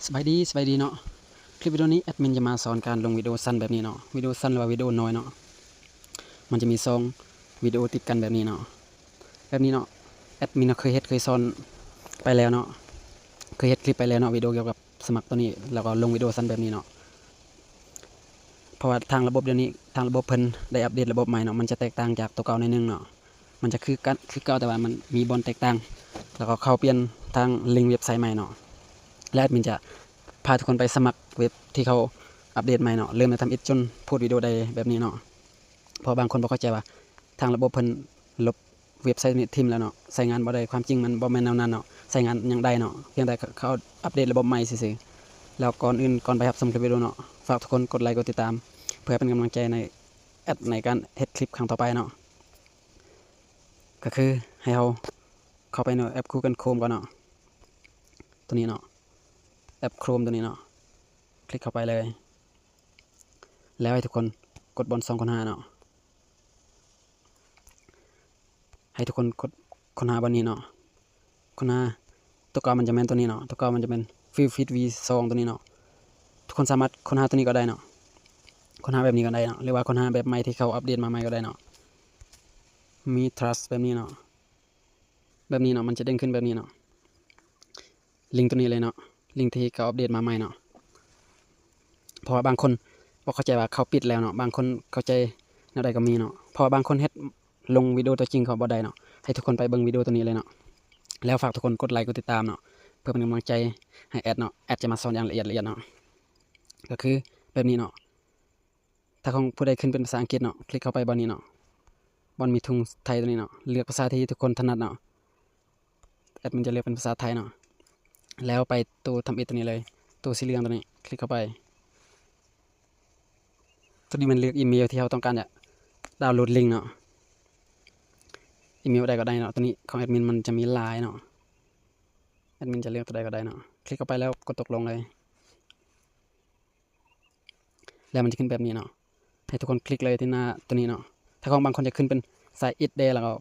สบายดีเนาะคลิปวิดีโอนี้แอดมินจะมาสอนการลงวิดีโอสั้นแบบนี้เนาะวิดีโอสั้นหรือว่าวิดีโอน้อยเนาะมันจะมีซองวิดีโอติดกันแบบนี้เนาะแอดมินเคยสอนไปแล้วเนาะเคยเฮ็ดคลิปไปแล้วเนาะวิดีโอเกี่ยวกับสมัครตัวนี้แล้วก็ลงวิดีโอสั้นแบบนี้เนาะเพราะว่าทางระบบเดี๋ยวนี้ทางระบบเพิ่นได้อัปเดตระบบใหม่เนาะมันจะแตกต่างจากตัวเก่าหน่อยนึงเนาะมันจะคือเก่าแต่ว่ามันมีบอนแตกต่างแล้วก็เข้าเปลี่ยนทางลิงก์เว็บไซต์ใหม่เนาะและแอดมินจะพาทุกคนไปสมัครเว็บที่เขาอัปเดตใหม่เนาะเริ่มจะทำอิดจนพูดวิดีโอได้แบบนี้เนาะเพราะบางคนบ่เข้าใจว่าทางระบบเพิ่นลบเว็บไซต์นี้ทิ่มแล้วเนาะใช้งานบ่ได้ความจริงมันบ่แม่นแนวนั้นเนาะใช้งานยังได้เนาะเพียงแต่เขาอัปเดตระบบใหม่ซื่อๆแล้วก่อนไปรับชมคลิปวิดีโอเนาะฝากทุกคนกดไลค์กดติดตามเพื่อเป็นกำลังใจในการเฮ็ดคลิปครั้งต่อไปเนาะก็คือให้เราเข้าไปในแอป Google Chrome ก่อนเนาะตัวนี้เนาะแอป Chrome ตัวนี้เนาะคลิกเข้าไปเลยแล้วให้ทุกคนกดบน2ค้นหาเนาะให้ทุกคนกดค้นหาบนนี้เนาะค้นหาตัวเก่ามันจะแม่นตัวนี้เนาะตัวเก่ามันจะเป็นฟิลฟิต V2 ตัวนี้เนาะทุกคนสามารถค้นหาตัวนี้ก็ได้เนาะค้นหาแบบนี้ก็ได้เนาะหรือว่าค้นหาแบบใหม่ที่เขาอัปเดตมาใหม่ก็ได้เนาะมี trust แบบนี้เนาะมันจะเด้งขึ้นแบบนี้เนาะลิงก์ตัวนี้เลยเนาะลิงก์ที่เขาอัปเดตมาใหม่เนาะเพราะว่าบางคนบ่เข้าใจว่าเขาปิดแล้วเนาะบางคนเข้าใจแนวใดก็มีเนาะเพราะว่าบางคนเฮ็ดลงวิดีโอตัวจริงเขาบ่ได้เนาะให้ทุกคนไปเบิ่งวิดีโอตัวนี้เลยเนาะแล้วฝากทุกคนกดไลค์กดติดตามเนาะเพื่อเป็นกำลังใจให้แอดเนาะแอดจะมาสอนอย่างละเอียดเนาะก็คือแบบนี้เนาะถ้าของผู้ใดขึ้นเป็นภาษาอังกฤษเนาะคลิกเข้าไปบนนี้เนาะบนมีทุงไทยตัวนี้เนาะเลือกภาษาที่ทุกคนถนัดเนาะแอดมันจะเลือกเป็นภาษาไทยเนาะแล้วไปตัวทำอิฐตัวนี้เลยตัวสีเหลืองตัวนี้คลิกเข้าไปตัวนี้มันเลือกอีเมลที่เราต้องการจะดาวน์โหลดลิงก์เนาะอีเมลใดก็ได้เนาะตัวนี้ของแอดมินมันจะมีไลน์เนาะแอดมินจะเลือกตัวใดก็ได้เนาะคลิกเข้าไปแล้วกดตกลงเลยแล้วมันจะขึ้นแบบนี้เนาะให้ทุกคนคลิกเลยที่หน้าตัวนี้เนาะถ้าของบางคนจะขึ้นเป็นสายอิฐเดแล้วก็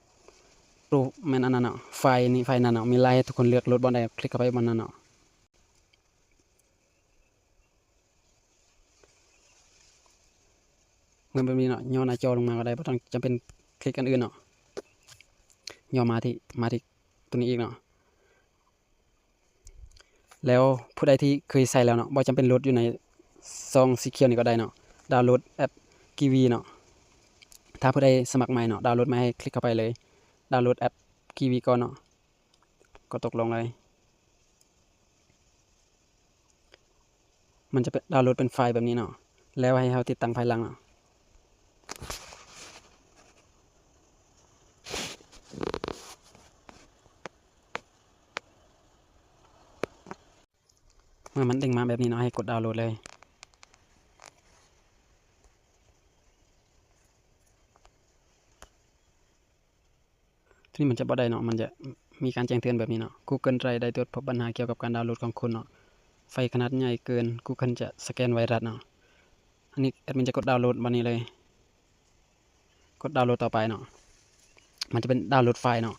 รูปแมนอันนั้นเนาะไฟนั้นเนาะมีไลน์ให้ทุกคนเลือกโหลดบนใดคลิกเข้าไปบนนั้นเนาะเหมือนแบบนี้เนาะย่อหน้าจอลงมาก็ได้บ่ต้องจำเป็นคลิกอันอื่นเนาะย่อมาที่ตัวนี้อีกเนาะแล้วผู้ใดที่เคยใส่แล้วเนาะบ่จำเป็นโหลดอยู่ในซองสีเขียวนี่ก็ได้เนาะดาวน์โหลดแอป Kiwi เนาะถ้าผู้ใดสมัครใหม่เนาะดาวน์โหลดมาให้คลิกเข้าไปเลยดาวน์โหลดแอป Kiwi ก่อนเนาะก็ตกลงเลยมันจะเป็นดาวน์โหลดเป็นไฟล์แบบนี้เนาะแล้วให้เราติดตั้งภายหลังเนาะเมื่อมันเด้งมาแบบนี้เนาะให้กดดาวน์โหลดเลยทีนี้มันจะบ่ได้เนาะมันจะมีการแจ้งเตือนแบบนี้เนาะ Google Drive ได้ตรวจพบปัญหาเกี่ยวกับการดาวน์โหลดของคุณเนาะไฟล์ขนาดใหญ่เกิน Google จะสแกนไวรัสเนาะอันนี้แอดมินจะกดดาวน์โหลดวันนี้เลยกดดาวน์โหลดต่อไปเนาะมันจะเป็นดาวน์โหลดไฟล์เนาะ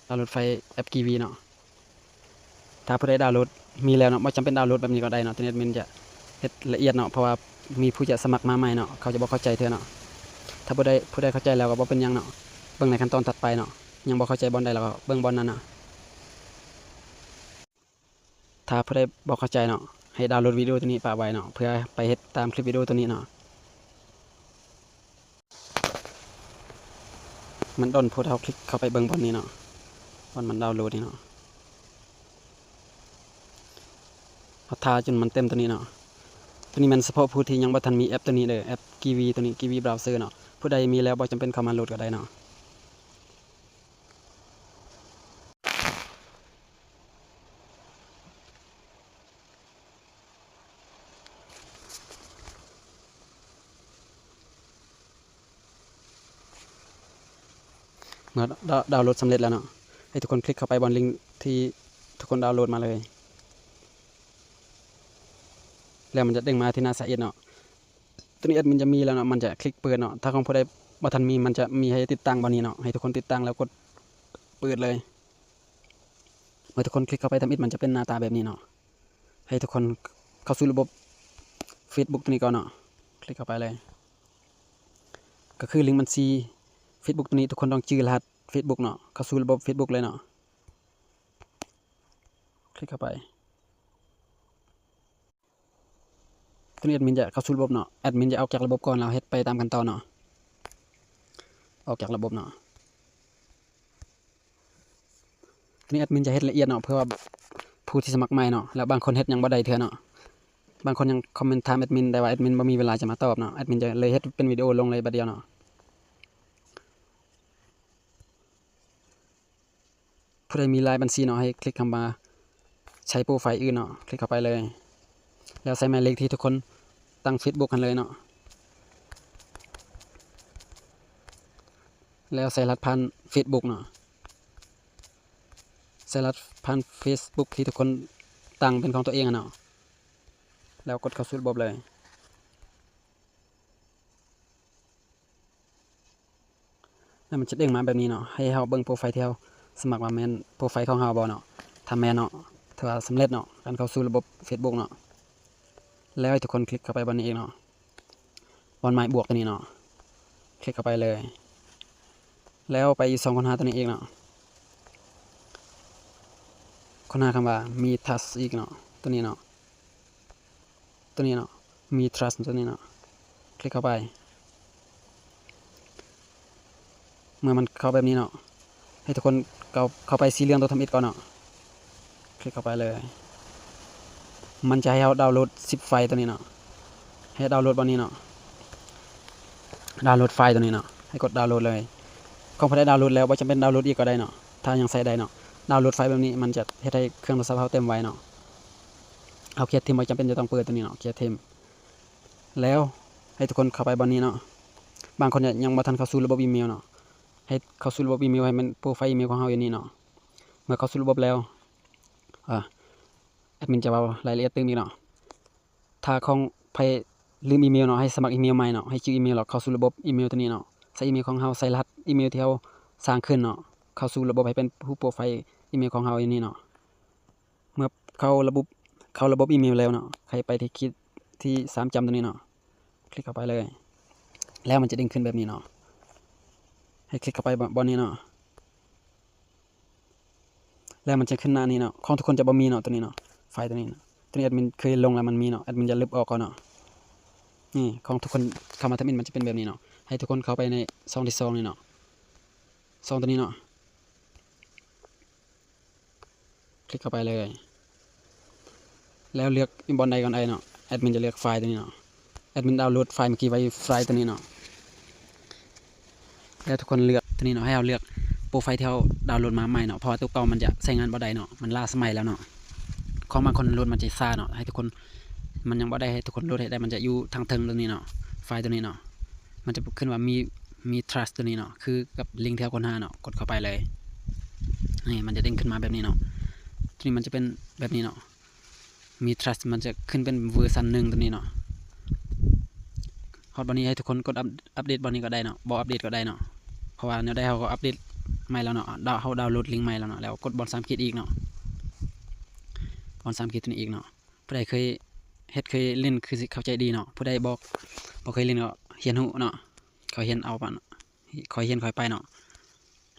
ดาวน์โหลดไฟล์แอป Kiwi เนาะถ้าผู้ใดดาวน์โหลดมีแล้วเนาะบ่จำเป็นดาวน์โหลดแบบนี้ก็ได้เนาะทีนี้แอดมินจะเฮ็ดละเอียดเนาะเพราะว่ามีผู้จะสมัครมาใหม่เนาะเขาจะบ่เข้าใจเทื่อเนาะถ้าผู้ใดเข้าใจแล้วก็บ่เป็นหยังเนาะเบิ่งในขั้นตอนถัดไปเนาะยังบ่เข้าใจบอนใดแล้วก็เบิ่งบอนนั้นเนาะถ้าผู้ใดบ่เข้าใจเนาะให้ดาวน์โหลดวิดีโอตัวนี้ฝากไว้เนาะเพื่อไปเฮ็ดตามคลิปวิดีโอตัวนี้เนาะมันด้นผู้เฒ่าคลิกเข้าไปเบิ่งบอนนี้เนาะบอนมันดาวน์โหลดนี่เนาะเอาท่าจนมันเต็มตัวนี้เนาะตัวนี้มันเฉพาะผู้ที่ยังบ่ทันมีแอปตัวนี้เด้อแอป Kiwi ตัวนี้ Kiwi Browser เนาะผู้ใดมีแล้วบ่จำเป็นเข้ามาโหลดก็ได้เนาะเมื่อดาวน์โหลดสำเร็จแล้วเนาะให้ทุกคนคลิกเข้าไปบนลิงก์ที่ทุกคนดาวน์โหลดมาเลยแล้วมันจะเด้งมาที่หน้าสายเนาะตัวนี้แอดมินจะมีแล้วเนาะมันจะคลิกเปิดเนาะถ้าของผู้ใดบ่ทันมีมันจะมีให้ติดตั้งบนนี้เนาะให้ทุกคนติดตั้งแล้วกดเปิดเลยเมื่อทุกคนคลิกเข้าไปทำอิฐมันจะเป็นหน้าตาแบบนี้เนาะ ให้ทุกคนเข้าสู่ระบบ Facebook ตัวนี้ก่อนเนาะคลิกเข้าไปเลยก็คือลิงก์บัญชี Facebook ตัวนี้ทุกคนต้องจื้อรหัส Facebook เนาะเข้าสู่ระบบ Facebook เลยเนาะคลิกเข้าไปตัวนี้แอดมินจะเข้าสู่ระบบเนาะแอดมินจะออกจากระบบก่อนแล้วเฮ็ดไปตามขั้นตอนเนาะออกจากระบบเนาะตัวนี้แอดมินจะเฮ็ดละเอียดเนาะเพื่อว่าผู้ที่สมัครใหม่เนาะแล้วบางคนเฮ็ดยังบ่ได้เทื่อเนาะบางคนยังคอมเมนต์ถามแอดมินแต่ว่าแอดมินบ่มีเวลาจะมาตอบเนาะแอดมินจะเลยเฮ็ดเป็นวิดีโอลงเลยบัดเดียวเนาะผู้ใดมีรายบัญชีเนาะให้คลิกคำว่าใช้โปรไฟล์อื่นเนาะคลิกเข้าไปเลยแล้วใส่หมายเลขที่ทุกคนตั้ง Facebook กันเลยเนาะแล้วใส่รหัสผ่าน Facebook เนาะใส่รหัสผ่าน Facebook ที่ทุกคนตั้งเป็นของตัวเองเนาะแล้วกดเข้าสู่ระบบเลยแล้วมันจะเด้งมาแบบนี้เนาะให้เฮาเบิ่งโปรไฟล์ที่เฮาสมัครมาแม่นโปรไฟล์ของเฮาบ่เนาะถ้าแม่นเนาะถ้าว่าสำเร็จเนาะการเข้าสู่ระบบ Facebook เนาะแล้วให้ทุกคนคลิกเข้าไปบนนี้เองเนาะบนไม้บวกตัวนี้เนาะคลิกเข้าไปเลยแล้วไป2ค้นหาตัวนี้เองเนาะค้นหาคำว่ามีทัสอีกเนาะตัวนี้เนาะตัวนี้เนาะมี trust ตัวนี้เนาะคลิกเข้าไปเมื่อมันเข้าแบบนี้เนาะให้ทุกคนเข้าไปสีเหลืองตัวทำอิฐก่อนเนาะคลิกเข้าไปเลยมันจะให้เราดาวน์โหลด10ไฟล์ตัวนี้เนาะให้ดาวน์โหลดบนนี้เนาะดาวน์โหลดไฟล์ตัวนี้เนาะให้กดดาวน์โหลดเลยของพอได้ดาวน์โหลดแล้วบ่จำเป็นดาวน์โหลดอีกก็ได้เนาะถ้ายังใส่ได้เนาะดาวน์โหลดไฟล์แบบนี้มันจะเฮ็ดให้เครื่องโทรศัพท์เราเต็มไว้เนาะเอาเครียดทีมบ่จำเป็นจะต้องเปิดตัวนี้เนาะเครียดทีมแล้วให้ทุกคนเข้าไปบนนี้เนาะบางคนยังบ่ทันเข้าสู่ระบบอีเมลเนาะให้เข้าสู่ระบบอีเมลให้มันโปรไฟล์อีเมลของเฮาอยู่นี่เนาะเมื่อเข้าสู่ระบบแล้วแอดมินจะเอารายละเอียดตึงนี้เนาะถ้าของใครลืมอีเมลเนาะให้สมัครอีเมลใหม่เนาะให้ชื่ออีเมลเราเข้าสู่ระบบอีเมลตัวนี้เนาะใส่อีเมลของเฮาใส่รหัสอีเมลที่เฮาสร้างขึ้นเนาะเข้าสู่ระบบให้เป็นผู้โปรไฟล์อีเมลของเฮาอยู่นี่เนาะเมื่อเข้าระบบอีเมลแล้วเนาะให้ไปที่คลิกที่3จำตัวนี้เนาะคลิกเข้าไปเลยแล้วมันจะเด้งขึ้นแบบนี้เนาะให้คลิกเข้าไปบนนี้เนาะแล้วมันจะขึ้นหน้านี้เนาะของทุกคนจะบ่มีเนาะตัวนี้เนาะไฟล์ตัวนี้เนาะตัวนี้แอดมินเคยลงแล้วมันมีเนาะแอดมินจะลบออกก่อนเนาะนี่ของทุกคนเข้ามาทำอินมันจะเป็นแบบนี้เนาะให้ทุกคนเข้าไปในซองที่2นี่เนาะซองตัวนี้เนาะคลิกเข้าไปเลยแล้วเลือกอินบอลใดก่อนเนาะแอดมินจะเลือกไฟล์ตัวนี้เนาะแอดมินดาวน์โหลดไฟล์เมื่อกี้ไว้ไฟล์ตัวนี้เนาะแล้วทุกคนเลือกตัวนี้เนาะให้เราเลือกโปรไฟล์ที่เราดาวน์โหลดมาใหม่เนาะเพราะว่าตัวเก่ามันจะใช้งานบ่ได้เนาะมันล้าสมัยแล้วเนาะของบางคนโหลดมันจะซ่าเนาะให้ทุกคนมันยังบ่ได้ให้ทุกคนโหลดให้ได้มันจะอยู่ทางเทิงตัวนี้เนาะไฟล์ตัวนี้เนาะมันจะขึ้นว่ามี trust ตัวนี้เนาะคือกับลิงก์ที่เราค้นหาเนาะกดเข้าไปเลยนี่มันจะเด้งขึ้นมาแบบนี้เนาะทีนี้มันจะเป็นแบบนี้เนาะมี trust มันจะขึ้นเป็นเวอร์ชัน1ตัวนี้เนาะฮอตบอนนี้ให้ทุกคนกดอัปเดตบอนนี้ก็ได้เนาะบ่อัปเดตก็ได้เนาะเพราะว่าเนี่ยได้เขาก็อัปเดตใหม่แล้วเนาะเขาดาวน์โหลดลิงก์ใหม่แล้วเนาะแล้วกดบอล3ขีดอีกเนาะบอล3ขีดตัวนี้อีกเนาะผู้ใดเคยเล่นคือสิเข้าใจดีเนาะผู้ใดบ่เคยเล่นก็เรียนรู้เนาะเขาเรียนเอาปะคอยเรียนคอยไปเนาะ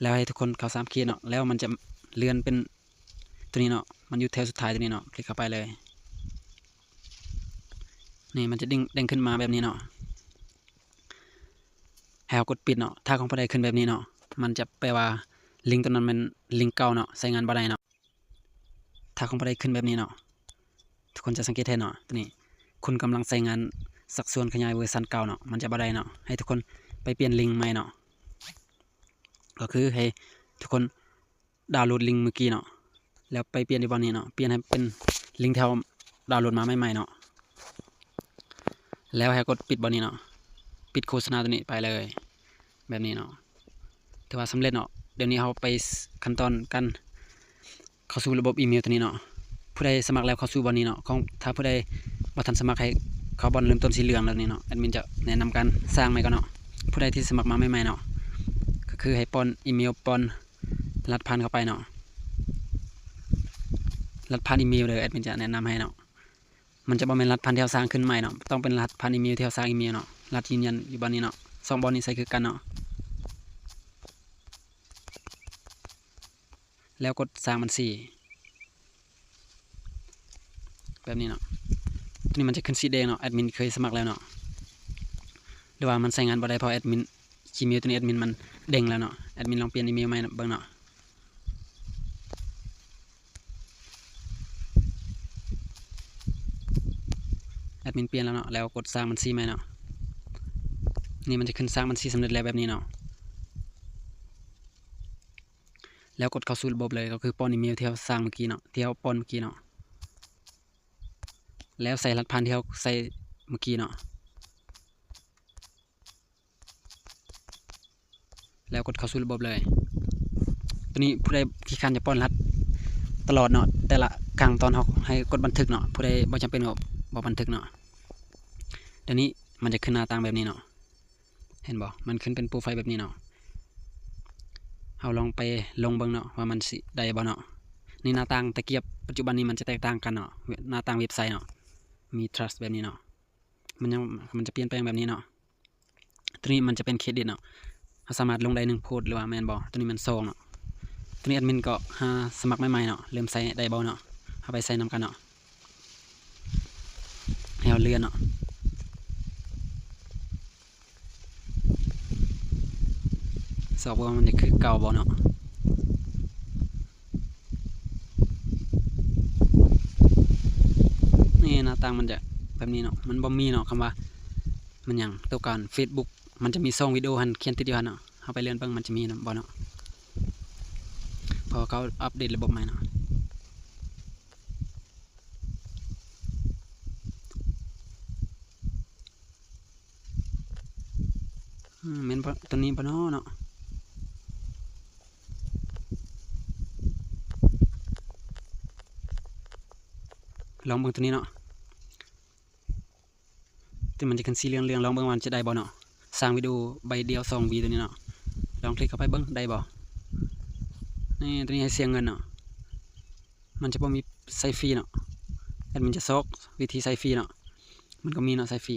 แล้วให้ทุกคนเข้า3ขีดเนาะแล้วมันจะเลื่อนเป็นตัวนี้เนาะมันอยู่แถวสุดท้ายตัวนี้เนาะคลิกเข้าไปเลยนี่มันจะเด้งขึ้นมาแบบนี้เนาะให้เรากดปิดเนาะถ้าของผู้ใดขึ้นแบบนี้เนาะมันจะแปลว่าลิงก์ตัวนั้นมันลิงก์เก่าเนาะใช้งานบ่ได้เนาะถ้าของผู้ใดขึ้นแบบนี้เนาะทุกคนจะสังเกตเห็นเนาะตัวนี้คุณกำลังใช้งานสัดส่วนขยายเวอร์ชันเก่าเนาะมันจะบ่ได้เนาะให้ทุกคนไปเปลี่ยนลิงก์ใหม่เนาะก็คือให้ทุกคนดาวน์โหลดลิงก์เมื่อกี้เนาะแล้วไปเปลี่ยนที่บนนี้เนาะเปลี่ยนให้เป็นลิงก์ที่เราดาวน์โหลดมาใหม่ๆเนาะแล้วให้กดปิดบนนี้เนาะปิดโฆษณาตัวนี้ไปเลยแบบนี้เนาะถือว่าสำเร็จเนาะเดี๋ยวนี้เราไปขั้นตอนกันเข้าสู่ระบบอีเมลตัวนี้เนาะผู้ใดสมัครแล้วเข้าสู่บอลนี้เนาะของถ้าผู้ใดบ่ทันสมัครให้เข้าบอลเริ่มต้นสีเหลืองแล้วนี่เนาะแอดมินจะแนะนำการสร้างใหม่ก่อนเนาะผู้ใดที่สมัครมาใหม่ๆเนาะก็คือให้ป้อนอีเมลป้อนรหัสผ่านเข้าไปเนาะรหัสผ่านอีเมลเลยแอดมินจะแนะนำให้เนาะ มันจะบ่แม่นรหัสผ่านที่เราสร้างขึ้นใหม่เนาะต้องเป็นรหัสผ่านอีเมลที่เราสร้างอีเมลเนาะรหัสยืนยันอยู่บนนี้เนาะ2บอลนี้ใส่คือกันเนาะแล้วกดสร้างบัญชีแบบนี้เนาะตัวนี้มันจะขึ้นสีแดงเนาะแอดมินเคยสมัครแล้วเนาะหรือว่ามันใช้งานบ่ได้เพราะแอดมิน Gmail ตัวนี้แอดมินมันเด้งแล้วเนาะแอดมินลองเปลี่ยนอีเมลใหม่เบิ่งเนาะแอดมินเปลี่ยนแล้วเนาะแล้วกดสร้างบัญชีใหม่เนาะนี่มันจะขึ้นสร้างบัญชีสำเร็จแล้วแบบนี้เนาะแล้วกดเข้าสู่ระบบเลยก็คือป้อนอีเมลที่เราสร้างเมื่อกี้เนาะที่เราป้อนเมื่อกี้เนาะแล้วใส่รหัสผ่านที่เราใส่เมื่อกี้เนาะแล้วกดเข้าสู่ระบบเลยตัวนี้ผู้ใดที่คันจะป้อนรหัสตลอดเนาะแต่ละครั้งตอนเราให้กดบันทึกเนาะผู้ใดบ่จำเป็นก็บ่บันทึกเนาะเดี๋ยวนี้มันจะขึ้นหน้าต่างแบบนี้เนาะเห็นบ่มันขึ้นเป็นโปรไฟล์แบบนี้เนาะเอาลองไปลงเบิ่งเนาะว่ามันสิได้บ่เนาะนี่หน้าต่างตะเกียบปัจจุบันนี้มันจะแตกต่างกันเนาะหน้าต่างเว็บไซต์เนาะมี trust แบบนี้เนาะมันจะเปลี่ยนแปลงแบบนี้เนาะตัวนี้มันจะเป็นเครดิตเนาะเราสามารถลงได้1โพสต์หรือว่าแม่นบ่ตัวนี้มัน2เนาะตัวนี้แอดมินก็หาสมัครใหม่ๆเนาะเริ่มใส่ได้บ่เนาะเอาไปใส่นำกันเนาะให้เราเลื่อนเนาะสอบว่ามันจะคือเก่าบ่เนาะนี่หน้าต่างมันจะแบบนี้เนาะมันบ่มีเนาะคำว่ามันหยังตัวการ Facebook มันจะมีช่องวิดีโอหันเขียนติดอยู่หั่นเนาะเอาไปเลื่อนเบิ่งมันจะมีบ่เนาะพอเขาอัปเดตระบบใหม่เนาะแม่นตัวนี้บ่เนาะลองเบิ่งตัวนี้เนาะที่มันจะขึ้นสีเหลืองๆลองเบิ่งว่ามันจะได้บ่เนาะสร้างวิดีโอใบเดียว2 วีตัวนี้เนาะลองคลิกเข้าไปเบิ่งได้บ่นี่ตัวนี้ให้เสียเงินเนาะมันจะบ่มีใส่ฟรีเนาะแอดมินจะซอกวิธีใส่ฟรีเนาะมันก็มีเนาะใส่ฟรี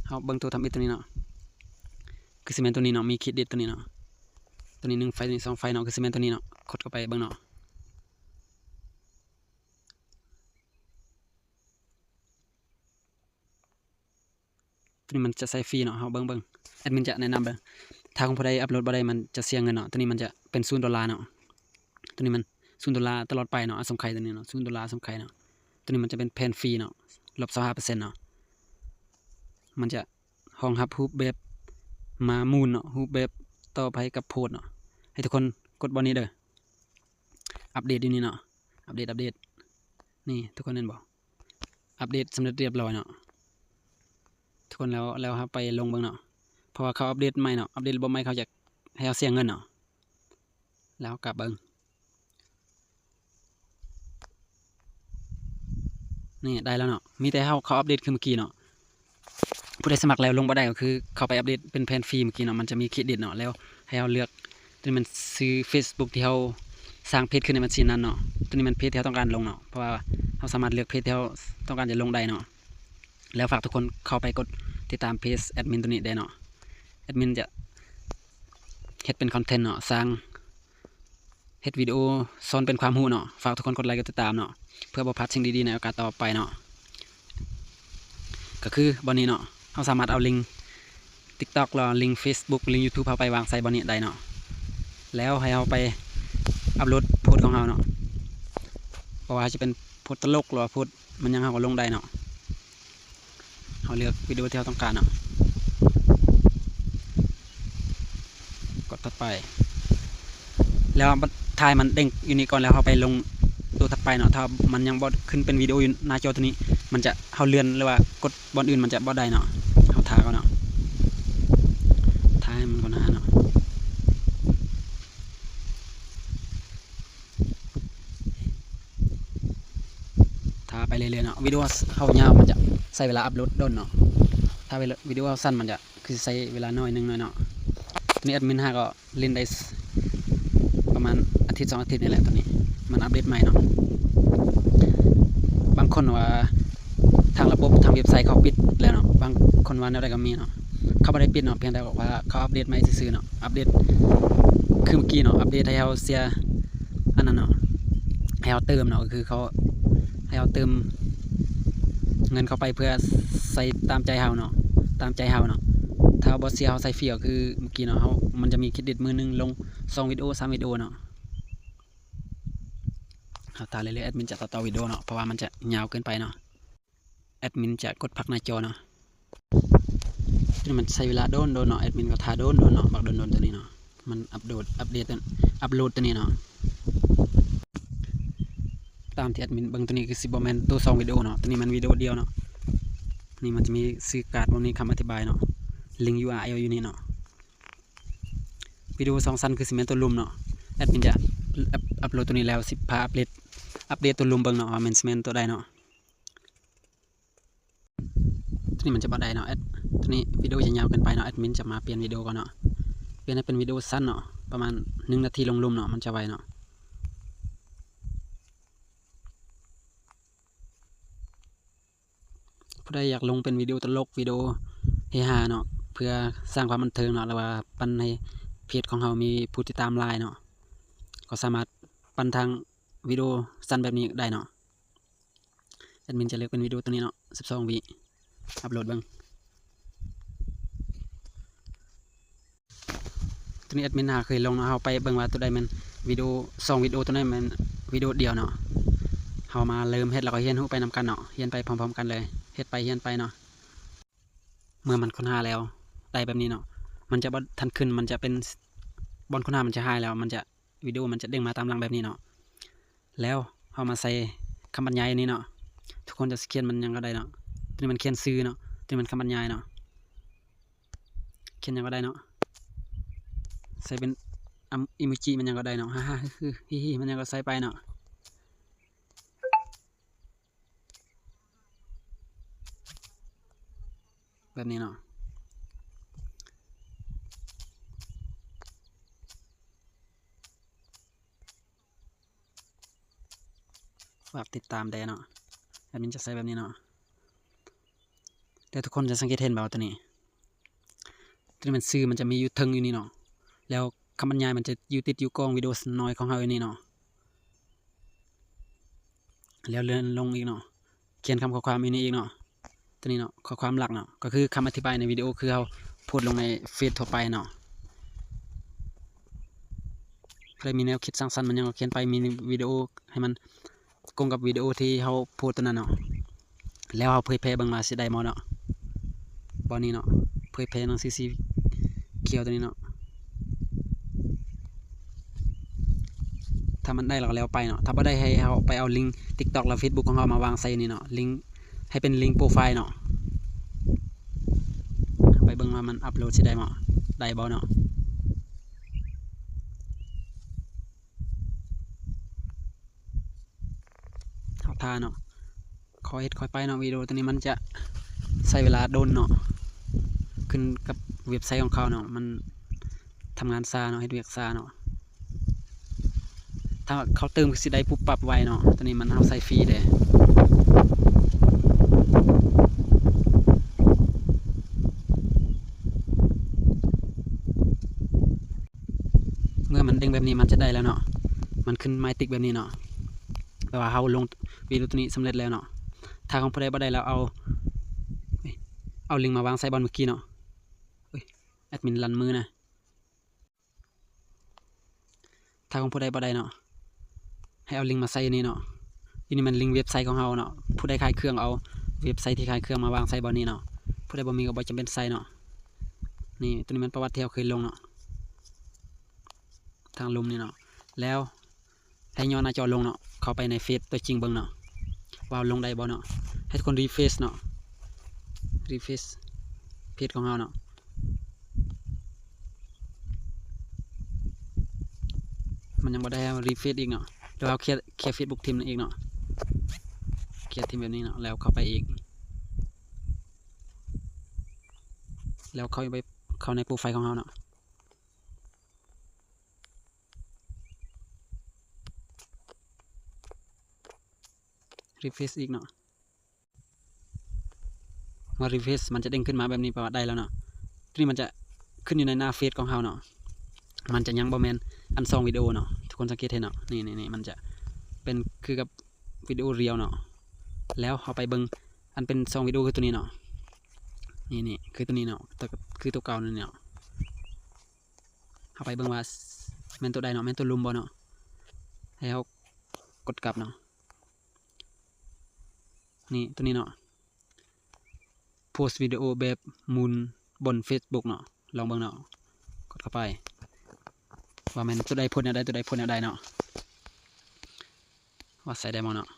เฮาเบิ่งตัวทำอิฐตัวนี้เนาะคือสิแม่นตัวนี้เนาะมีเครดิตตัวนี้เนาะตัวนี้1ไฟตัวนี้2ไฟเนาะคือสิแม่นตัวนี้เนาะกดเข้าไปเบิ่งเนาะตัวนี้มันจะใส่ฟรีเนาะเฮาเบิ่งแอดมินจะแนะนำเบิ่งถ้าของผู้ใดอัปโหลดบ่ได้มันจะเสียเงินเนาะตัวนี้มันจะเป็น$0เนาะตัวนี้มัน$0ตลอดไปเนาะสมไข่ตัวนี้เนาะ$0สมไข่เนาะตัวนี้มันจะเป็นแผ่นฟรีเนาะลบ 25% เนาะมันจะรองรับรูปแบบมามูลเนาะรูปแบบต่อไปกับโพสเนาะให้ทุกคนกดบอลนี้เด้ออัปเดตอยู่นี่เนาะอัปเดตนี่ทุกคนเห็นบ่อัปเดตสำเร็จเรียบร้อยเนาะทุกคนแล้วครับไปลงเบิ่งเนาะเพราะว่าเขาอัปเดตใหม่เนาะอัปเดตระบบใหม่เขาอยากให้เราเสียเงินเนาะแล้วกลับเบิ่งนี่ได้แล้วเนาะมีแต่เขาอัปเดตคือเมื่อกี้เนาะผู้ใดสมัครแล้วลงบ่ได้ก็คือเข้าไปอัปเดตเป็นแผ่นฟรีเมื่อกี้เนาะมันจะมีเครดิตเนาะแล้วให้เราเลือกตัวนี้มันซื้อ Facebook ที่เราสร้างเพจขึ้นในบัญชีนั้นเนาะตัวนี้มันเพจที่เราต้องการลงเนาะเพราะว่าเราสามารถเลือกเพจที่เราต้องการจะลงได้เนาะแล้วฝากทุกคนเข้าไปกดติดตามเพจแอดมินตัวนี้ได้เนาะแอดมินจะเฮ็ดเป็นคอนเทนต์เนาะสร้างเฮ็ดวิดีโอสอนเป็นความรู้เนาะฝากทุกคนกดไลค์กดติดตามเนาะเพื่อบ่พลาดสิ่งดีๆในโอกาสต่อไปเนาะก็คือบ่นี้เนาะเราสามารถเอาลิงก์ TikTok หรือลิงก์ Facebook ลิงก์ YouTube เอาไปวางใส่บ่นี้ได้เนาะแล้วให้เราไปอัปโหลดโพสต์ของเราเนาะเพราะว่าจะเป็นโพสต์ตลกหรือว่าโพสต์มันยังเราก็ลงได้เนาะเราเลือกวิดีโอที่เราต้องการเนาะกดถัดไปแล้วถ่ายมันเด้งอยู่นี่ก่อนแล้วเราไปลงตัวถัดไปเนาะถ้ามันยังบ่ขึ้นเป็นวิดีโออยู่หน้าจอตัวนี้มันจะเฮาเลื่อนหรือว่ากดบอลอื่นมันจะบ่ได้เนาะเฮาถ่ายก่อนเนาะถ่ายมันก่อนนะเนาะถ่ายไปเรื่อยๆเนาะวิดีโอเฮายาวมันจะใช้เวลาอัปโหลดด้นเนาะถ้าวิดีโอสั้นมันจะคือใช้เวลาน้อยนึงเนาะนี่แอดมินก็เล่นได้ประมาณอาทิตย์2อาทิตย์นี่แหละตอนนี้มันอัปเดตใหม่เนาะบางคนว่า ทางระบบทางเว็บไซต์เขาปิดแล้วเนาะบางคนว่าแนวใดก็มีเนาะเขาไม่ได้ปิดเนาะเพียงแต่บอกว่าเขาอัปเดตใหม่ซื่อๆเนาะอัปเดตคือเมื่อกี้เนาะอัปเดตให้เราเสียอันนั้นเนาะให้เราเติมเนาะก็คือเขาให้เราเติมเงินเข้าไปเพื่อใส่ตามใจเราเนาะตามใจเราเนาะถ้าบอสเซียเขาใส่ฟรีก็คือเมื่อกี้เนาะเขามันจะมีเครดิตมือนึงลง2วิดีโอ3วิดีโอเนาะเอาตาเรื่อยๆแอดมินจะต่อวิดีโอเนาะเพราะว่ามันจะยาวเกินไปเนาะแอดมินจะกดพักหน้าจอเนาะนี่มันใช้เวลาโดนเนาะแอดมินก็ทาโดนเนาะบักโดนตัวนี้เนาะมันอัปโหลดตัวนี้เนาะตามที่แอดมินเบิ่งตัวนี้คือ10บ่แม่นตัว2วิดีโอเนาะตัวนี้มันวิดีโอเดียวเนาะนี่มันจะมีสื่อการ์ดบ่มีคำอธิบายเนาะลิงก์ URL อยู่นี่เนาะวิดีโอ2สั้นคือสิแม่นตัวลุมเนาะแอดมินจะอัปโหลดตัวนี้แล้วสิพาอัปเดตตัวลุมเบิ่งเนาะว่ามันสิแม่นตัวใดเนาะตัวนี้มันจะบ่ได้เนาะตัวนี้วิดีโอจะยาวเกินไปเนาะแอดมินจะมาเปลี่ยนวิดีโอก่อนเนาะเปลี่ยนให้เป็นวิดีโอสั้นเนาะประมาณ1นาทีลงลุมเนาะมันจะไวเนาะผู้ใดอยากลงเป็นวิดีโอตลกวิดีโอเฮฮาเนาะเพื่อสร้างความบันเทิงเนาะหรือว่าปั่นให้เพจของเรามีผู้ติดตามหลายเนาะก็สามารถปั่นทางวิดีโอสั้นแบบนี้ได้เนาะแอดมินจะเลือกเป็นวิดีโอตัวนี้เนาะ12วิอัปโหลดเบิ่งตัวนี้แอดมินเคยลงเนาะเราไปเบิ่งว่าตัวใดมันวิดีโอ2วิดีโอตัวนั้นมันวิดีโอเดียวเนาะเรามาเริ่มเฮ็ดแล้วก็เรียนรู้ไปนำกันเนาะเรียนไปพร้อมๆกันเลยเฮ็ดไปเรียนไปเนาะเมื่อมันค้นหาแล้วได้แบบนี้เนาะมันจะบ่ทันขึ้นมันจะเป็นบนค้นหามันจะหายแล้วมันจะวิดีโอมันจะเด้งมาตามหลังแบบนี้เนาะแล้วเอามาใส่คำบรรยายนี้เนาะทุกคนจะเขียนมันยังก็ได้เนาะตัวนี้มันเขียนซื้อเนาะตัวนี้มันคำบรรยายเนาะเขียนยังก็ได้เนาะใส่เป็นอิโมจิมันยังก็ได้เนาะฮ่าฮ่าคือฮิฮิมันยังก็ใส่ไปเนาะแบบนี้เนาะฝากติดตามได้เนาะแอดมินจะใส่แบบนี้เนาะแต่ทุกคนจะสังเกตเห็นแบบตัวนี้มันซื้อมันจะมีอยู่ทึงอยู่นี่เนาะแล้วคำบรรยายมันจะอยู่ติดอยู่กองวิดีโอน้อยของเราอยู่นี่เนาะแล้วเลื่อนลงอีกเนาะเขียนคำข้อความอยู่นี่อีกเนาะตัวนี้เนาะข้อความหลักเนาะก็คือคำอธิบายในวิดีโอคือเราพูดลงในเฟซทั่วไปเนาะใครมีแนวคิดสร้างสรรค์มันยังเขียนไปมีวิดีโอให้มันกงกับวิดีโอที่เราพูดตัวนั้นเนาะแล้วเราเผยแพร่บางมาสิได้มอเนาะบอนี้เนาะเผยแพร่หนังสือสีเขียวตัวนี้เนาะถ้ามันได้เราแล้วไปเนาะถ้าไม่ได้ให้เราไปเอาลิงก์ TikTok และ Facebook ของเรามาวางใส่นี่เนาะลิงก์ให้เป็นลิงก์โปรไฟล์เนาะไปเบิ่งว่ามันอัปโหลดสิได้บ่ได้บ่เนาะเอาท่าเนาะคอยเฮ็ดคอยไปเนาะวิดีโอตัวนี้มันจะใช้เวลาโดนเนาะขึ้นกับเว็บไซต์ของเขาเนาะมันทำงานช้าเนาะเฮ็ดเวียกช้าเนาะถ้าเขาเติมสิได้ปุ๊บปั๊บไวเนาะตัวนี้มันเอาใส่ฟรีเด้เมื่อมันเด้งแบบนี้มันจะได้แล้วเนาะมันขึ้นไมติกแบบนี้เนาะแปลว่าเราลงวิดีโอตัวนี้สำเร็จแล้วเนาะถ้าของผู้ใดบ่ได้แล้วเอาลิงก์มาวางใส่บอลเมื่อกี้เนาะแอดมินลันมือนะถ้าของผู้ใดบ่ได้เนาะให้เอาลิงก์มาใส่นี่เนาะนี่มันลิงก์เว็บไซต์ของเราเนาะผู้ใดขายเครื่องเอาเว็บไซต์ที่ขายเครื่องมาวางใส่บอลนี้เนาะผู้ใดบ่มีก็บ่จำเป็นใส่เนาะนี่ตัวนี้มันประวัติที่เราเคยลงเนาะทางลุมนี่เนาะแล้วให้ย่อหน้าจอลงเนาะเข้าไปในเฟซตัวจริงเบิ่งเนาะว่าลงได้บ่เนาะให้ทุกคนรีเฟซเนาะรีเฟซเพจของเราเนาะมันยังบ่ได้รีเฟซอีกเนาะเดี๋ยวเราเคลียร์เฟซบุ๊กทีมอีกเนาะเคลียร์ทีมแบบนี้เนาะแล้วเข้าไปอีกแล้วเข้าในโปรไฟล์ของเราเนาะรีเฟซอีกเนาะ มารีเฟซมันจะเด้งขึ้นมาแบบนี้ประวัติได้แล้วเนาะทีนี้มันจะขึ้นอยู่ในหน้าเฟซของเราเนาะมันจะยังบ่แมนอันซองวิดีโอเนาะทุกคนสังเกตเห็นเนาะนี่มันจะเป็นคือกับวิดีโอเรียวเนาะแล้วเอาไปเบิ่งอันเป็นซองวิดีโอคือตัวนี้เนาะนี่คือตัวนี้เนาะคือตัวเก่านั่นเนาะเอาไปเบิ่งว่าแมนตัวใดเนาะแมนตัวลุมบ่เนาะให้เขากดกลับเนาะนี่ตัวนี้เนาะโพสต์วิดีโอแบบมูลบน Facebook เนาะลองเบิ่งเนาะกดเข้าไปว่าแมนตัวใดพ้นแนวใดตัวใดพ้นแนวใดเนาะว่าใส่ได้มั้งเนาะ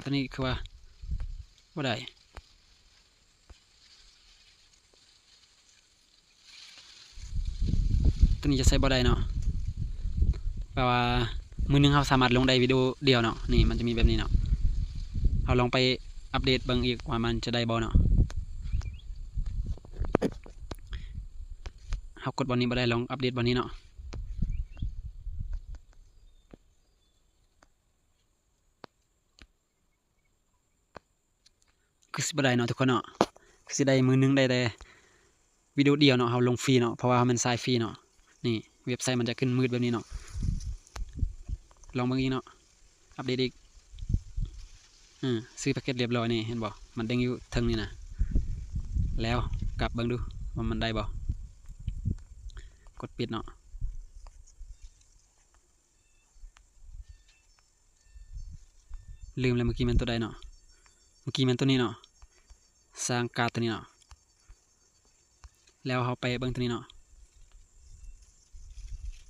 ตัวนี้คือว่าได้ตัวนี้จะใส่บ่ได้เนาะแปลว่ามือนึงเราสามารถลงได้วิดีโอเดียวเนาะนี่มันจะมีแบบนี้เนาะเราลองไปอัปเดตเบิ่งอีกว่ามันจะได้บ่เนาะเรากดบอลนี้บ่ได้ลองอัปเดตบอลนี้เนาะคือสิบ่ได้เนาะทุกคนเนาะคือสิได้มือนึงได้แต่วิดีโอเดียวเนาะเราลงฟรีเนาะเพราะว่ามันสายฟรีเนาะนี่เว็บไซต์มันจะขึ้นมืดแบบนี้เนาะลองเบิ่งอีกเนาะอัปเดตอีกซื้อแพ็กเกจเรียบร้อยนี่เห็นบ่มันเด้งอยู่ทึงนี่นะแล้วกลับเบิ่งดูว่ามันได้บ่กดปิดเนาะลืมเลยเมื่อกี้มันตัวใดเนาะเมื่อกี้มันตัวนี้เนาะสร้างการ์ดตัวนี้เนาะแล้วเขาไปเบิ่งตัวนี้เนาะ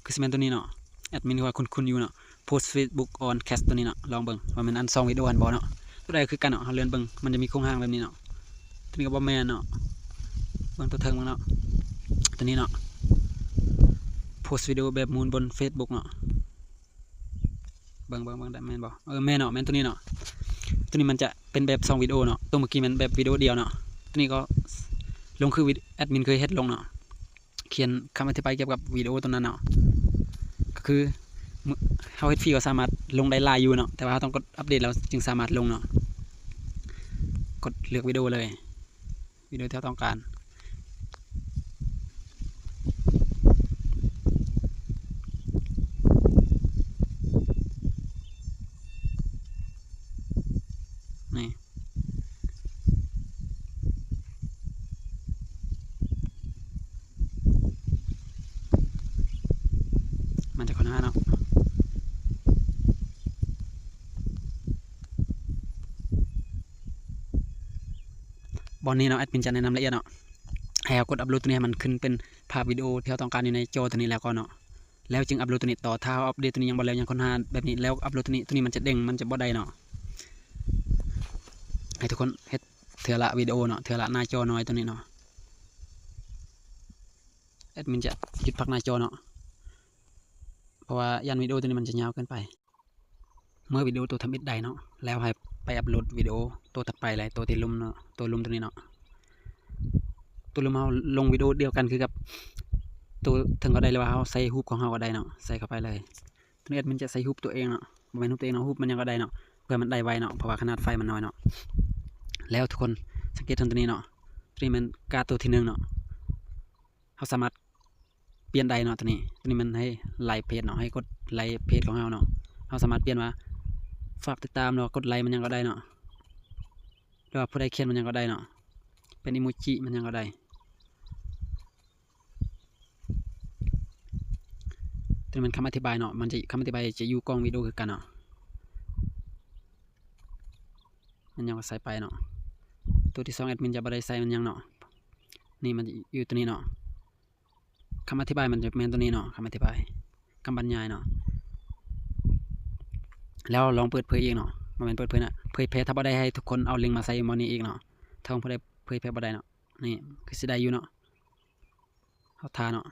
คือสิแม่นตัวนี้เนาะแอดมินว่าคุณอยู่เนาะโพสต์ Facebook on cast ตัวนี้เนาะลองเบิ่งว่ามันอันซองวิดีโออันบ่เนาะตัวใดคือกันเนาะเฮาเลื่อนเบิ่งมันจะมีโครงสร้างแบบนี้เนาะตัวนี้ก็บ่แม่นเนาะเบิ่งตัวเทิงมันเนาะตัวนี้เนาะโพสต์วิดีโอแบบมูลบน Facebook เนาะเบิ่งได้แม่นบ่แม่นเนาะแม่นตัวนี้เนาะตัวนี้มันจะเป็นแบบซองวิดีโอเนาะตัวเมื่อกี้มันแบบวิดีโอเดียวเนาะตัวนี้ก็ลงคือแอดมินเคยเฮ็ดลงเนาะเขียนคำอธิบายเกี่ยวกับวิดีโอตัวนั้นเนาะก็คือเขาเฮ็ดฟรีก็สามารถลงได้หลายอยู่เนาะแต่ว่าต้องกดอัปเดตแล้วจึงสามารถลงเนาะกดเลือกวิดีโอเลยวิดีโอที่เราต้องการนี่มันจะค้นหาเนาะบอลนี้เนาะแอดมินจะแนะนำละเอียดเนาะให้เรากดอัปโหลดตัวนี้ให้มันขึ้นเป็นภาพวิดีโอที่เราต้องการอยู่ในจอตัวนี้แล้วก็เนาะแล้วจึงอัปโหลดตัวนี้ต่อถ้าอัปเดตตัวนี้ยังบ่แล้วยังค้นหาแบบนี้แล้วอัปโหลดตัวนี้มันจะเด้งมันจะบ่ได้เนาะให้ทุกคนเฮ็ดเถื่อละวิดีโอเนาะเถื่อละหน้าจอน้อยตัวนี้เนาะแอดมินจะหยุดพักหน้าจอเนาะเพราะว่ายันวิดีโอตัวนี้มันจะยาวเกินไปเมื่อวิดีโอตัวทำอิดได้เนาะแล้วให้ไปอัปโหลดวิดีโอตัวถัดไปเลยตัวที่ลุมเนาะตัวลุมตัวนี้เนาะตัวลุมเราลงวิดีโอเดียวกันคือกับตัวถึงก็ได้เลยว่าเราใส่รูปของเราก็ได้เนาะใส่เข้าไปเลยตัวนี้มันจะใส่รูปตัวเองเนาะบ่แม่นรูปตัวเองเนาะรูปมันยังก็ได้เนาะเพื่อมันได้ไวเนาะเพราะว่าขนาดไฟมันน้อยเนาะแล้วทุกคนสังเกตตัวนี้เนาะตัวนี้มันการ์ดตัวที่1เนาะเราสามารถเปลี่ยนได้เนาะตัวนี้มันให้ไลค์เพจเนาะให้กดไลค์เพจของเราเนาะเราสามารถเปลี่ยนว่าฝากติดตามเนาะกดไลค์มันยังก็ได้เนาะหรือว่าผู้ใดเขียนมันยังก็ได้เนาะเป็นอิโมจิมันยังก็ได้ตัวนี้มันคำอธิบายเนาะมันจะคำอธิบายจะอยู่กล้องวิดีโอคือกันเนาะมันยังก็ใส่ไปเนาะตัวที่2แอดมินจะบ่ได้ใส่มันยังเนาะนี่มันอยู่ตัวนี้เนาะคำอธิบายมันจะเป็นตัวนี้เนาะคำอธิบายคำบรรยายเนาะแล้วลองเปิดเผยอีกเนาะมันเปิดเผยนะเผยแพร่ถ้าบ่ได้ให้ทุกคนเอาลิงก์มาใส่มอนี้อีกเนาะถ้าผู้ใดเผยแพร่บ่ได้เนาะนี่คือสิได้อยู่เนาะเอาทาเนาะ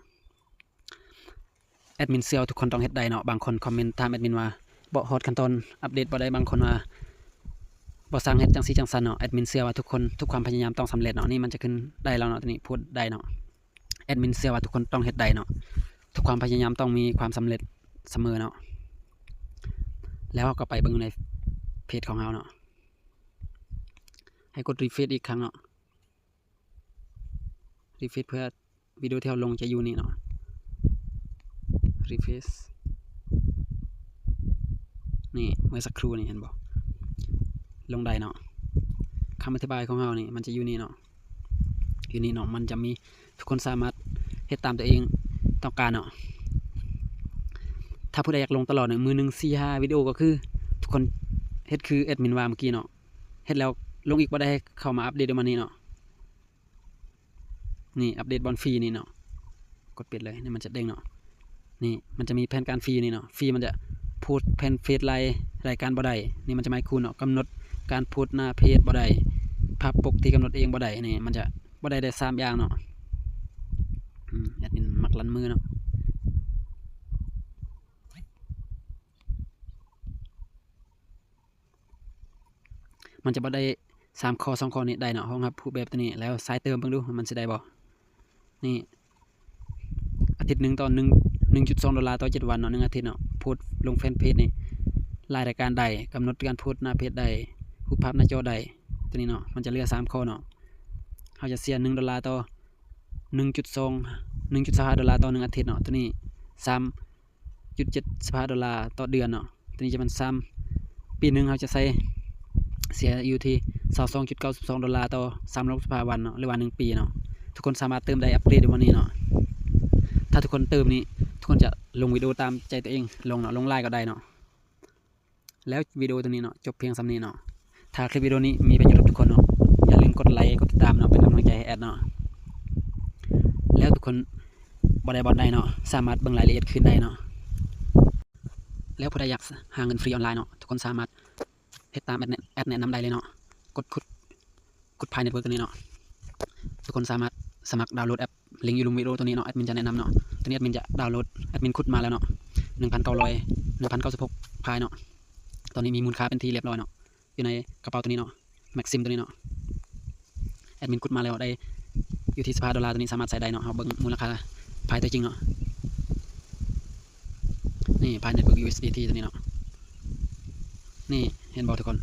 แอดมินเชื่อทุกคนต้องเฮ็ดได้เนาะบางคนคอมเมนต์ถามแอดมินว่าบ่ฮอดขั้นตอนอัปเดตบ่ได้บางคนว่าบ่สร้างเฮ็ดจังซี่จังซั่นเนาะแอดมินเชื่อว่าทุกคนทุกความพยายามต้องสำเร็จเนาะนี่มันจะขึ้นได้แล้วเนาะตัวนี้พูดได้เนาะแอดมินเชื่อว่าทุกคนต้องเฮ็ดได้เนาะทุกความพยายามต้องมีความสำเร็จเสมอเนาะแล้วก็ไปเบิ่งในเพ เพจของเราเนาะให้กดรีเฟรชอีกครั้งเนาะรีเฟรชเพื่อวิดีโอที่เราลงจะอยู่นี่เนาะรีเฟรชนี่เมื่อสักครู่นี่เห็นบอกลงได้เนาะคำอธิบายของเรานี่มันจะอยู่นี่เนาะอยู่นี่เนาะมันจะมีทุกคนสามารถเฮ็ดตามตัวเองต้องการเนาะถ้าผู้ใดอยากลงตลอดเนี่ยมือ1 4 5วิดีโอก็คือทุกคนเฮ็ดคือแอดมินว่าเมื่อกี้เนาะเฮ็ดแล้วลงอีกบ่ได้เข้ามาอัปเดตเดี๋ยวมานี้เนาะนี่อัปเดตบอลฟรีนี่เนาะกดปิดเลยนี่มันจะเด้งเนาะนี่มันจะมีแผนการฟรีนี่เนาะฟรีมันจะพูดแผนเฟซไลน์รายการบ่ได้นี่มันจะไม่คุณเนาะกำหนดการพูดหน้าเพจบ่ได้ภาพปกที่กำหนดเองบ่ได้นี่มันจะบ่ได้3อย่างเนาะแอดมินมักลั่นมือเนาะมันจะบ่ได้3 ข้อ 2 ข้อนี้ได้เนาะห้องครับผู้แบบตัวนี้แล้วสายเติมเบิ่งดูมันสิได้บ่นี่อาทิตย์1ต่อ$1.2ต่อ7วันเนาะ1อาทิตย์เนาะโพสต์ลงแฟนเพจนี่รายการใดกำหนดการโพสต์หน้าเพจใดรูปภาพหน้าจอใดตัวนี้เนาะมันจะเหลือ3 ข้อเนาะเราจะเสีย$1ต่อ$1.25ต่อ1อาทิตย์เนาะตัวนี้$3.75ต่อเดือนเนาะตัวนี้จะมันปีนึงเราจะใช้เสียอยู่ที่$22.92ต่อ365วันเนาะหรือว่า1ปีเนาะทุกคนสามารถเติมได้อัปเดตในวันนี้เนาะถ้าทุกคนเติมนี้ทุกคนจะลงวิดีโอตามใจตัวเองลงเนาะลงไลน์ก็ได้เนาะแล้ววิดีโอตัวนี้เนาะจบเพียงสำนี้เนาะถ้าคลิปวิดีโอนี้มีประโยชน์กับทุกคนเนาะอย่าลืมกดไลค์กดติดตามเนาะเป็นกำลังใจให้แอดเนาะแล้วทุกคนบ่ได้เนาะสามารถเบิ่งรายละเอียดขึ้นได้เนาะแล้วผู้ใดอยากหาเงินฟรีออนไลน์เนาะทุกคนสามารถเฮ็ดตามแอดแนะนำได้เลยเนาะกดขุดพายเน็ตเวิร์กตัวนี้เนาะทุกคนสามารถสมัครดาวน์โหลดแอปลิงก์อยู่ลุมวิดีโอตัวนี้เนาะแอดมินจะแนะนำเนาะตัวนี้แอดมินจะดาวน์โหลดแอดมินขุดมาแล้วเนาะ1,96 พายเนาะตอนนี้มีมูลค่าเป็นที่เรียบร้อยเนาะอยู่ในกระเป๋าตัวนี้เนาะแม็กซิมตัวนี้เนาะแอดมินขุดมาแล้วได้อยู่ที่$15ตัวนี้สามารถใส่ได้เนาะเอาเบิ่งมูลค่าพายตัวจริงเนาะนี่พายเน็ตเวิร์ก USDT ตัวนี้เนาะนี่เห็นบอกทุกคน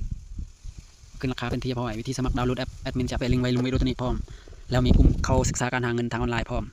ขึ้นราคาเป็นที่พอวิธีสมัครดาวน์โหลดแอปแอดมินจะไปลิงก์ไว้ลงวิดีโอตัวนี้พร้อมแล้วมีกลุ่มเข้าศึกษาการหาเงินทางออนไลน์พร้อม